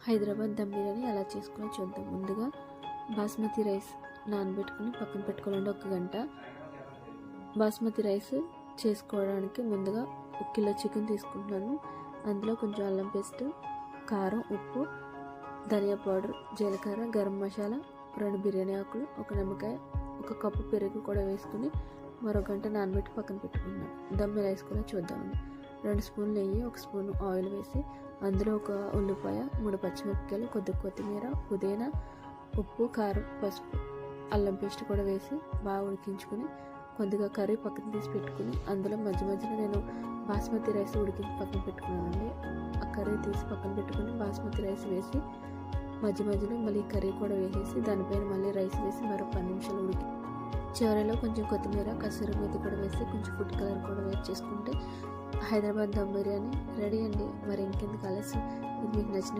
హైదరాబాద్ దమ్ బిర్యానీ ఎలా చేసుకుని చూద్దాం. ముందుగా బాస్మతి రైస్ నానబెట్టుకుని పక్కన పెట్టుకోవాలండి 1 గంట. బాస్మతి రైస్ చేసుకోవడానికి ముందుగా 1 కిలో చికెన్ తీసుకుంటున్నాను. అందులో కొంచెం అల్లం పేస్ట్, కారం, ఉప్పు, ధనియా పౌడర్, జీలకర్ర, గరం మసాలా, 2 బిర్యానీ ఆకులు, 1 నిమ్మకాయ, 1 కప్పు పెరుగు కూడా వేసుకుని మరో గంట నానబెట్టి పక్కన పెట్టుకున్నాను. దమ్ రైస్ కూడా చూద్దామండి. 2 స్పూన్లు నెయ్యి, 1 స్పూన్ ఆయిల్ వేసి అందులో 1 ఉల్లిపాయ, 3 పచ్చిమిరపకాయలు, కొద్దిగా కొత్తిమీర, పుదీనా, ఉప్పు, కారం, పసుపు, అల్లం పేస్ట్ కూడా వేసి బాగా ఉడికించుకుని కొద్దిగా కర్రీ పక్కన తీసి పెట్టుకుని అందులో మధ్యలో నేను బాస్మతి రైస్ ఉడికించి పక్కన పెట్టుకున్నానండి. ఆ కర్రీ తీసి పక్కన పెట్టుకుని బాస్మతి రైస్ వేసి మధ్యలో మళ్ళీ కర్రీ కూడా వేసేసి దానిపైన మళ్ళీ రైస్ వేసి మరో 10 నిమిషాలు ఉడికి చివరిలో కొంచెం కొత్తిమీర, కసూరి మేతి కూడా వేసి కొంచెం ఫుడ్ కలర్ కూడా వేసి చేసుకుంటే హైదరాబాద్ దమ్ బిర్యానీ రెడీ అండి. మరి ఇంకెందుకు ఆలస్యం, ఇది మీకు నచ్చినట్టు